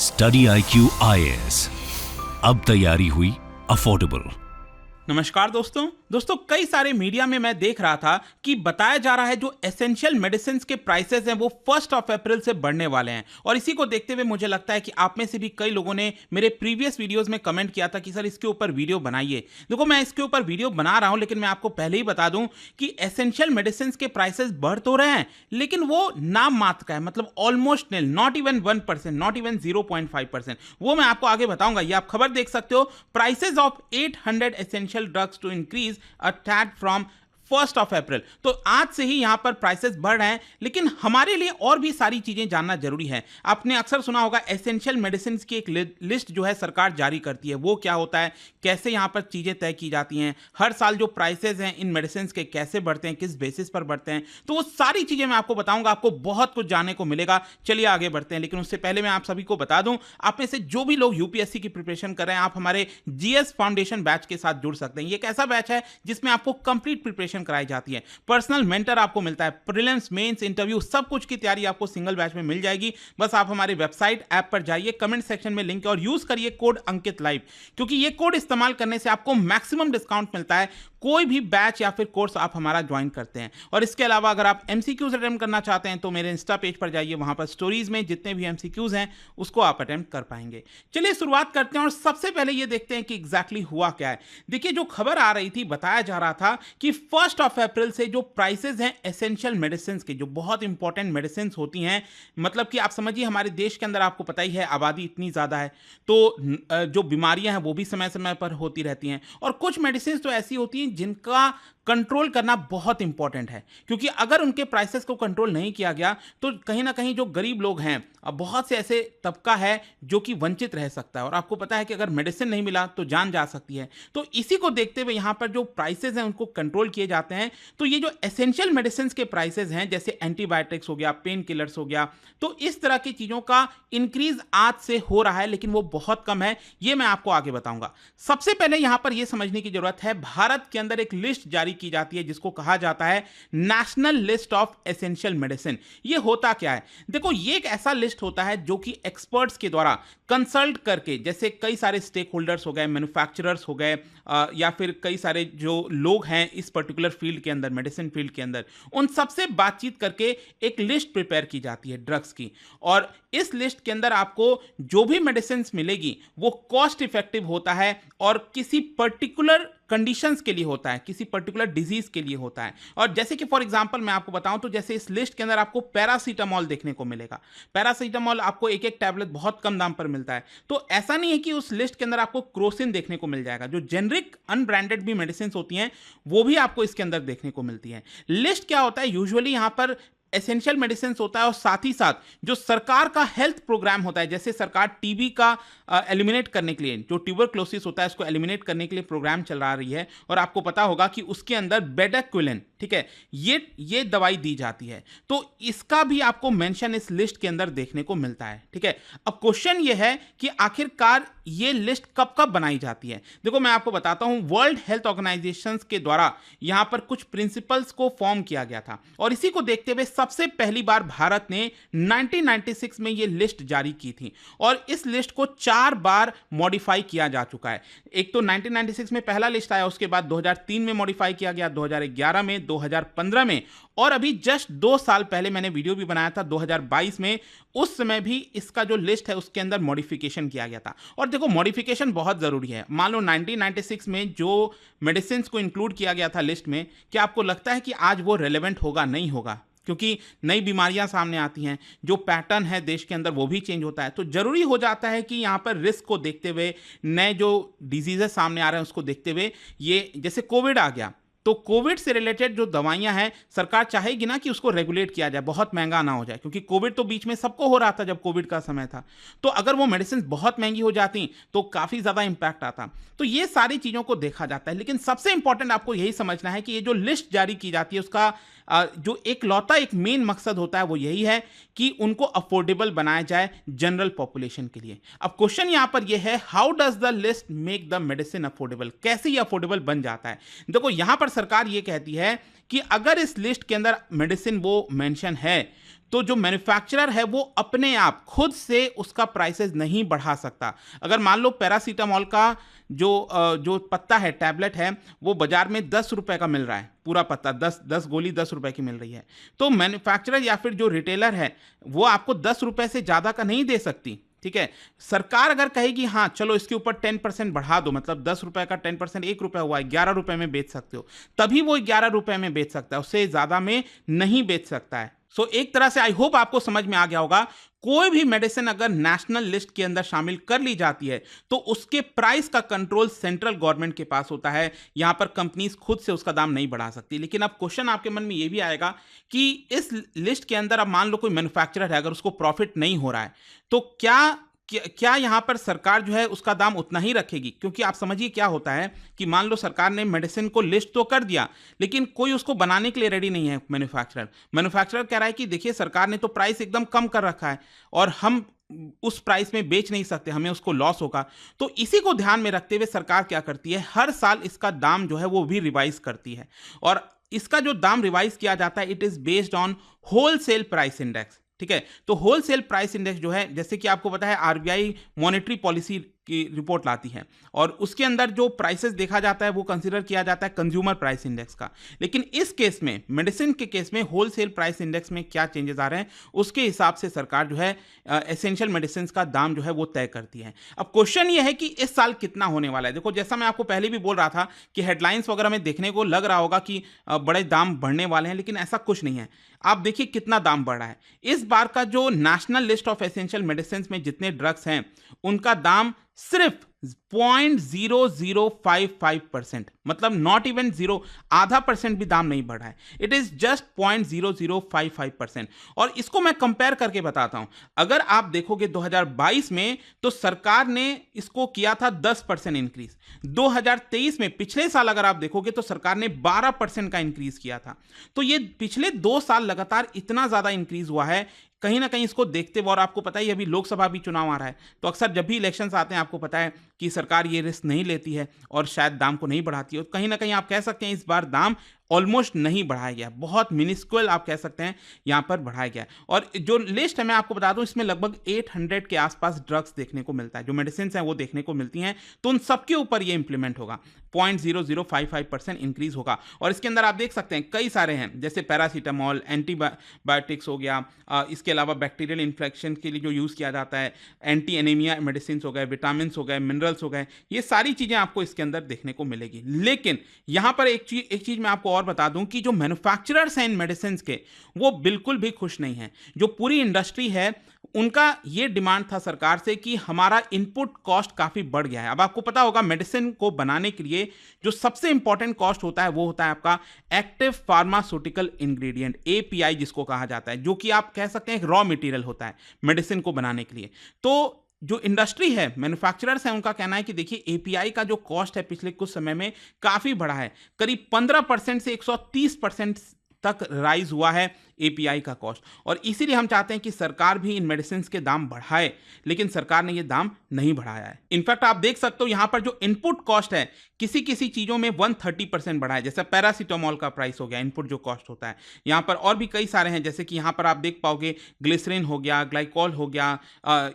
Study IQ IAS, अब तैयारी हुई अफोर्डेबल। नमस्कार दोस्तों कई सारे मीडिया में मैं देख रहा था कि बताया जा रहा है जो एसेंशियल मेडिसिन के प्राइसेस हैं वो 1 अप्रैल से बढ़ने वाले हैं। और इसी को देखते हुए मुझे लगता है कि आप में से भी कई लोगों ने मेरे प्रीवियस वीडियोस में कमेंट किया था कि सर इसके ऊपर वीडियो बनाइए। देखो, मैं इसके ऊपर वीडियो बना रहा हूं, लेकिन मैं आपको पहले ही बता दूं कि एसेंशियल मेडिसिन के प्राइसेस बढ़ तो रहे हैं, लेकिन वो नाम मात्र का है, मतलब almost nil, not even 1%, not even 0.5%। वो मैं आपको आगे बताऊंगा। ये आप खबर देख सकते हो, prices of 800 essential drugs to increase a tad from 1 अप्रैल। तो आज से ही यहां पर प्राइसेस बढ़ रहे हैं, लेकिन हमारे लिए और भी सारी चीजें जानना जरूरी है। आपने अक्सर सुना होगा एसेंशियल मेडिसिन की एक लिस्ट जो है सरकार जारी करती है। वो क्या होता है, कैसे यहां पर चीजें तय की जाती हैं, हर साल जो प्राइसेस हैं इन मेडिसिन के कैसे बढ़ते हैं, किस बेसिस पर बढ़ते हैं, तो वो सारी चीजें मैं आपको बताऊंगा। आपको बहुत कुछ जानने को मिलेगा। चलिए आगे बढ़ते हैं, लेकिन उससे पहले मैं आप सभी को बता दूं, आप में से जो भी लोग यूपीएससी की प्रिपरेशन कर रहे हैं, आप हमारे जीएस फाउंडेशन बैच के साथ जुड़ सकते हैं। ये एक ऐसा बैच है जिसमें आपको कंप्लीट प्रिपरेशन कराई जाती है, पर्सनल मेंटर आपको मिलता है, प्रीलिम्स, मेंस, इंटरव्यू, सब कुछ की तैयारी आपको सिंगल बैच में मिल जाएगी। बस आप हमारे वेबसाइट ऐप पर जाइए, कमेंट सेक्शन में लिंक है और यूज करिए कोड अंकित लाइव, क्योंकि ये कोड इस्तेमाल करने से आपको मैक्सिमम डिस्काउंट मिलता है कोई भी बैच या फिर कोर्स आप हमारा ज्वाइन करते हैं। और इसके अलावा अगर आप एमसीक्यूज अटेम्प्ट करना चाहते हैं तो मेरे इंस्टा पेज पर जाइए, वहां पर स्टोरीज में जितने भी एमसीक्यूज हैं उसको आप अटेम्प्ट कर पाएंगे। चलिए शुरुआत करते हैं और सबसे पहले ये देखते हैं कि एग्जैक्टली हुआ क्या है। देखिए, जो खबर आ रही थी, बताया जा रहा था कि 1 अप्रैल से जो प्राइसेस हैं एसेंशियल मेडिसिन के, जो बहुत इंपॉर्टेंट मेडिसिन होती हैं, मतलब कि आप समझिए हमारे देश के अंदर आपको पता ही है आबादी इतनी ज्यादा है, तो जो बीमारियां हैं वो भी समय समय पर होती रहती हैं। और कुछ मेडिसिन तो ऐसी होती हैं जिनका कंट्रोल करना बहुत इंपॉर्टेंट है, क्योंकि अगर उनके प्राइसेस को कंट्रोल नहीं किया गया तो कहीं ना कहीं जो गरीब लोग हैं, बहुत से ऐसे तबका है जो कि वंचित रह सकता है। और आपको पता है कि अगर मेडिसिन नहीं मिला तो जान जा सकती है। तो इसी को देखते हुए यहां पर जो प्राइसेस हैं उनको कंट्रोल किए जाते हैं। तो ये जो एसेंशियल मेडिसिन के प्राइसेस हैं, जैसे एंटीबायोटिक्स हो गया, पेन किलर्स हो गया, तो इस तरह की चीजों का इंक्रीज आज से हो रहा है, लेकिन वो बहुत कम है। ये मैं आपको आगे बताऊंगा। सबसे पहले यहां पर यह समझने की जरूरत है, भारत के अंदर एक लिस्ट जारी की जाती है जिसको कहा जाता है national list of essential medicine. ये होता क्या है? देखो, ये एक ऐसा लिस्ट होता है जो कि एक्सपर्ट्स के द्वारा कंसल्ट करके, जैसे कई सारे स्टेक होल्डर्स हो गए, मैन्युफैक्चरर्स हो गए, या फिर कई सारे जो लोग हैं इस पर्टिकुलर फील्ड के अंदर, मेडिसिन फील्ड के अंदर, उन सबसे बातचीत करके एक लिस्ट प्रिपेयर की जाती है ड्रग्स की। और इस लिस्ट के अंदर आपको जो भी मेडिसिन मिलेगी वो कॉस्ट इफेक्टिव होता है और किसी पर्टिकुलर कंडीशंस के लिए होता है, किसी पर्टिकुलर डिजीज के लिए होता है। और जैसे कि फॉर एग्जांपल मैं आपको बताऊं तो जैसे इस लिस्ट के अंदर आपको पैरासीटामोल देखने को मिलेगा। पैरासीटामोल आपको एक एक टैबलेट बहुत कम दाम पर मिलता है। तो ऐसा नहीं है कि उस लिस्ट के अंदर आपको क्रोसिन देखने को मिल जाएगा। जो जेनरिक अनब्रांडेड भी मेडिसिन होती हैं वो भी आपको इसके अंदर देखने को मिलती है। लिस्ट क्या होता है, यूजुअली यहां पर एसेंशियल मेडिसिन होता है और साथ ही साथ जो सरकार का हेल्थ प्रोग्राम होता है, जैसे सरकार टीबी का एलिमिनेट करने के लिए, जो ट्यूबरक्लोसिस होता है उसको एलिमिनेट करने के लिए प्रोग्राम चला रही है, और आपको पता होगा कि उसके अंदर बेडाक्विलिन, ठीक है, ये दवाई दी जाती है। तो इसका भी आपको मेंशन इस लिस्ट के अंदर देखने को मिलता है, ठीक है। अब क्वेश्चन ये है कि आखिरकार ये लिस्ट कब कब बनाई जाती है। देखो, मैं आपको बताता हूं, वर्ल्ड हेल्थ ऑर्गेनाइजेशन के द्वारा यहां पर कुछ प्रिंसिपल्स को फॉर्म किया गया था, और इसी को देखते हुए सबसे पहली बार भारत ने 1996 में यह लिस्ट जारी की थी, और इस लिस्ट को 4 बार मॉडिफाई किया जा चुका है। एक तो 1996 में पहला लिस्ट आया, उसके बाद 2003 में मॉडिफाई किया गया, 2011 में, 2015 में, और अभी जस्ट 2 साल पहले मैंने वीडियो भी बनाया था 2022 में, उस समय भी इसका जो लिस्ट है उसके अंदर मॉडिफिकेशन किया गया था। और देखो, मॉडिफिकेशन बहुत जरूरी है। मान लो 1996 में जो मेडिसिन को इंक्लूड किया गया था लिस्ट में, क्या आपको लगता है कि आज वो रेलेवेंट होगा? नहीं होगा, क्योंकि नई बीमारियां सामने आती हैं, जो पैटर्न है देश के अंदर वो भी चेंज होता है। तो जरूरी हो जाता है कि यहां पर रिस्क को देखते हुए, नए जो डिजीजेस सामने आ रहे हैं उसको देखते हुए, ये जैसे कोविड आ गया, तो कोविड से रिलेटेड जो दवाइयां हैं सरकार चाहेगी ना कि उसको रेगुलेट किया जाए, बहुत महंगा ना हो जाए, क्योंकि कोविड तो बीच में सबको हो रहा था जब कोविड का समय था। तो अगर वो मेडिसिन बहुत महंगी हो जाती तो काफी ज्यादा इंपैक्ट आता। तो ये सारी चीजों को देखा जाता है, लेकिन सबसे इंपॉर्टेंट आपको यही समझना है कि ये जो लिस्ट जारी की जाती है उसका जो एक मेन मकसद होता है वो यही है कि उनको अफोर्डेबल बनाया जाए जनरल पॉपुलेशन के लिए। अब क्वेश्चन यहां पर यह है, how does the list make the medicine affordable? कैसे ये अफोर्डेबल बन जाता है? देखो, यहां पर सरकार ये कहती है कि अगर इस लिस्ट के अंदर मेडिसिन वो मेंशन है तो जो मैन्युफैक्चरर है वो अपने आप खुद से उसका प्राइसेस नहीं बढ़ा सकता। अगर मान लो पैरासीटामोल का जो पत्ता है, टैबलेट है, वो बाजार में 10 रुपए का मिल रहा है, पूरा पत्ता 10 गोली 10 रुपए की मिल रही है, तो मैन्युफैक्चरर या फिर जो रिटेलर है वो आपको 10 रुपए से ज़्यादा का नहीं दे सकती। ठीक है, सरकार अगर कहेगी हाँ चलो इसके ऊपर 10% बढ़ा दो, मतलब 10 रुपए का 10% 1 रुपया हुआ, 11 रुपए में बेच सकते हो, तभी वो 11 रुपए में बेच सकता है, उससे ज़्यादा में नहीं बेच सकता है। सो एक तरह से आई होप आपको समझ में आ गया होगा, कोई भी मेडिसिन अगर नेशनल लिस्ट के अंदर शामिल कर ली जाती है तो उसके प्राइस का कंट्रोल सेंट्रल गवर्नमेंट के पास होता है। यहां पर कंपनीज खुद से उसका दाम नहीं बढ़ा सकती। लेकिन अब क्वेश्चन आपके मन में यह भी आएगा कि इस लिस्ट के अंदर अब मान लो कोई मैन्युफैक्चरर है, अगर उसको प्रॉफिट नहीं हो रहा है तो क्या यहां पर सरकार जो है उसका दाम उतना ही रखेगी? क्योंकि आप समझिए क्या होता है कि मान लो सरकार ने मेडिसिन को लिस्ट तो कर दिया, लेकिन कोई उसको बनाने के लिए रेडी नहीं है। मैन्युफैक्चरर कह रहा है कि देखिए सरकार ने तो प्राइस एकदम कम कर रखा है और हम उस प्राइस में बेच नहीं सकते, हमें उसको लॉस होगा। तो इसी को ध्यान में रखते हुए सरकार क्या करती है, हर साल इसका दाम जो है वो भी रिवाइज करती है। और इसका जो दाम रिवाइज किया जाता है, it is based on wholesale price index. ठीक है, तो होलसेल प्राइस इंडेक्स जो है, जैसे कि आपको पता है आरबीआई मॉनेटरी पॉलिसी की रिपोर्ट लाती है और उसके अंदर जो प्राइसेस देखा जाता है वो कंसीडर किया जाता है कंज्यूमर प्राइस इंडेक्स का। लेकिन इस केस में, मेडिसिन के केस में, होलसेल प्राइस इंडेक्स में क्या चेंजेस आ रहे हैं उसके हिसाब से सरकार जो है एसेंशियल मेडिसिन का दाम जो है वो तय करती है। अब क्वेश्चन ये है कि इस साल कितना होने वाला है। देखो, जैसा मैं आपको पहले भी बोल रहा था कि हेडलाइंस वगैरह में देखने को लग रहा होगा कि बड़े दाम बढ़ने वाले हैं, लेकिन ऐसा कुछ नहीं है। आप देखिए कितना दाम बढ़ रहा है। इस बार का जो national list of essential medicine में जितने ड्रग्स हैं उनका दाम सिर्फ 0.0055%, मतलब नॉट इवन जीरो, आधा परसेंट भी दाम नहीं बढ़ा है। It is just 0.0055%। और इसको मैं कंपेयर करके बताता हूं। अगर आप देखोगे 2022 में तो सरकार ने इसको किया था 10% इंक्रीज। 2023 में, पिछले साल अगर आप देखोगे तो सरकार ने 12% का इंक्रीज किया था। तो ये पिछले 2 साल लगातार इतना ज्यादा इंक्रीज हुआ है। कहीं ना कहीं इसको देखते हुए, और आपको पता है अभी लोकसभा भी चुनाव आ रहा है, तो अक्सर जब भी इलेक्शंस आते हैं आपको पता है कि सरकार ये रिस्क नहीं लेती है और शायद दाम को नहीं बढ़ाती है। कहीं ना कहीं आप कह सकते हैं इस बार दाम ऑलमोस्ट नहीं बढ़ाया गया, बहुत मिनिस्कुअल आप कह सकते हैं यहाँ पर बढ़ाया गया। और जो लिस्ट है मैं आपको बता दूं, इसमें लगभग 800 के आसपास ड्रग्स देखने को मिलता है, जो मेडिसिन हैं वो देखने को मिलती हैं। तो उन सबके ऊपर ये इंप्लीमेंट होगा, 0.0055% इंक्रीज होगा। और इसके अंदर आप देख सकते हैं कई सारे हैं, जैसे पैरासीटामोल, एंटीबायोटिक्स हो गया, इसके अलावा बैक्टीरियल इन्फेक्शन के लिए जो यूज़ किया जाता है, एंटी एनीमिया मेडिसिन हो गए, विटामिन हो गए, मिनरल्स हो गए, ये सारी चीज़ें आपको इसके अंदर देखने को मिलेगी। लेकिन यहाँ पर एक चीज़ मैं आपको और बता दूं कि जो मैन्युफैक्चरर्स हैं इन मेडिसिन के, वो बिल्कुल भी खुश नहीं है। जो पूरी इंडस्ट्री है उनका ये डिमांड था सरकार से कि हमारा इनपुट कॉस्ट काफ़ी बढ़ गया है। अब आपको पता होगा मेडिसिन को बनाने के लिए जो सबसे इंपॉर्टेंट कॉस्ट होता है वो होता है आपका एक्टिव फार्मास्यूटिकल इंग्रेडिएंट, एपीआई जिसको कहा जाता है, जो कि आप कह सकते हैं एक रॉ मटेरियल होता है मेडिसिन को बनाने के लिए। तो जो इंडस्ट्री है, मैन्युफैक्चरर्स हैं, उनका कहना है कि देखिए एपीआई का जो कॉस्ट है पिछले कुछ समय में काफ़ी बढ़ा है, करीब 15% से 130% तक राइज हुआ है एपीआई का कॉस्ट। और इसीलिए हम चाहते हैं कि सरकार भी इन मेडिसिन के दाम बढ़ाए, लेकिन सरकार ने ये दाम नहीं बढ़ाया है। इनफैक्ट आप देख सकते हो यहाँ पर जो इनपुट कॉस्ट है किसी किसी चीज़ों में 130% बढ़ा है। जैसे पैरासीटामोल का प्राइस हो गया, इनपुट जो कॉस्ट होता है। यहाँ पर और भी कई सारे हैं, जैसे कि यहाँ पर आप देख पाओगे ग्लिसरीन हो गया, ग्लाइकोल हो गया।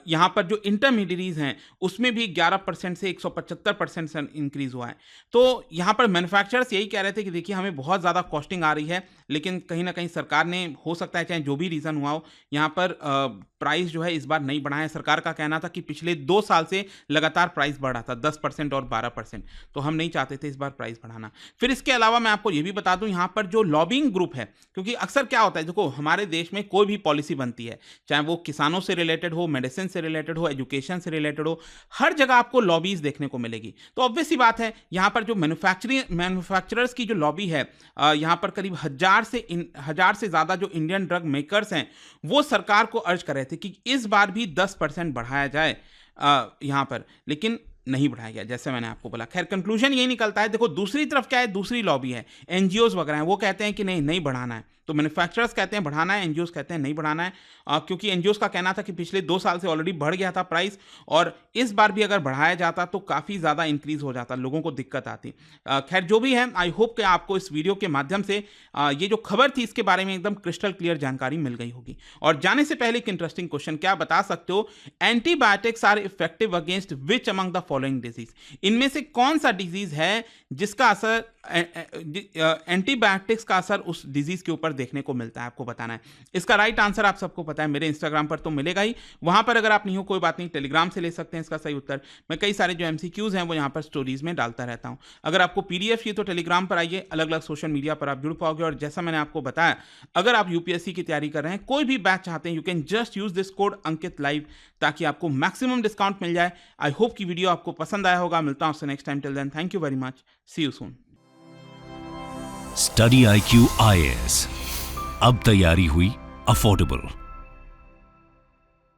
यहाँ पर जो इंटरमीडिएट्स हैं उसमें भी 11% से 175% इंक्रीज हुआ है। तो यहाँ पर मैन्युफैक्चरर्स यही कह रहे थे कि देखिए हमें बहुत ज़्यादा कॉस्टिंग आ रही है, लेकिन कहीं ना कहीं सरकार ने, हो सकता है चाहे जो भी रीज़न हुआ हो, यहाँ पर प्राइस जो है इस बार नहीं बढ़ा है। सरकार का कहना था कि पिछले 2 साल से लगातार प्राइस बढ़ा था 10% और 12%, तो हम नहीं चाहते थे इस बार प्राइस बढ़ाना। फिर इसके अलावा मैं आपको ये भी बता दूं, यहाँ पर जो लॉबिंग ग्रुप है, क्योंकि अक्सर क्या होता है, देखो हमारे देश में कोई भी पॉलिसी बनती है, चाहे वो किसानों से रिलेटेड हो, मेडिसिन से रिलेटेड हो, एजुकेशन से रिलेटेड हो, हर जगह आपको लॉबीज देखने को मिलेगी। तो ऑब्वियस सी बात है, यहाँ पर जो मैन्युफैक्चरर्स की जो लॉबी है, यहाँ पर करीब 1000 से ज़्यादा जो इंडियन ड्रग मेकर्स हैं वो सरकार को अर्ज कर रहे थे कि इस बार भी 10% बढ़ाया जाए यहाँ पर, लेकिन नहीं बढ़ाया गया, जैसे मैंने आपको बोला। खैर कंक्लूजन यही निकलता है। देखो दूसरी तरफ क्या है, दूसरी लॉबी है, एनजीओज वगैरह हैं, वो कहते हैं कि नहीं बढ़ाना है। तो मैन्युफैक्चरर्स कहते हैं बढ़ाना है, एनजीओस कहते हैं नहीं बढ़ाना है, क्योंकि एनजीओस का कहना था कि पिछले 2 साल से ऑलरेडी बढ़ गया था प्राइस, और इस बार भी अगर बढ़ाया जाता तो काफ़ी ज़्यादा इंक्रीज हो जाता, लोगों को दिक्कत आती। खैर जो भी है, आई होप कि आपको इस वीडियो के माध्यम से ये जो खबर थी इसके बारे में एकदम क्रिस्टल क्लियर जानकारी मिल गई होगी। और जाने से पहले एक इंटरेस्टिंग क्वेश्चन, क्या बता सकते हो antibiotics are effective against which among the following disease? इनमें से कौन सा डिजीज है जिसका असर एंटीबायोटिक्स का असर उस डिजीज के ऊपर देखने को मिलता है, आपको बताना है। इसका राइट आंसर आप सबको पता है, मेरे इंस्टाग्राम पर तो मिलेगा ही, वहां पर अगर आप नहीं हो कोई बात नहीं, टेलीग्राम से ले सकते हैं इसका सही उत्तर। मैं कई सारे जो एमसीक्यूज हैं वो यहाँ पर स्टोरीज में डालता रहता हूँ। अगर आपको पीडीएफ चाहिए तो टेलीग्राम पर आइए, अलग अलग सोशल मीडिया पर आप जुड़ पाओगे। और जैसा मैंने आपको बताया, अगर आप यूपीएससी की तैयारी कर रहे हैं, कोई भी बैच चाहते हैं, you can just use this code Ankit live, ताकि आपको मैक्सिमम डिस्काउंट मिल जाए। आई होप की वीडियो आपको पसंद आया होगा। मिलता हूं आपसे next time, till then thank you very much, see you soon. Study IQ IAS, अब तैयारी हुई अफोर्डेबल।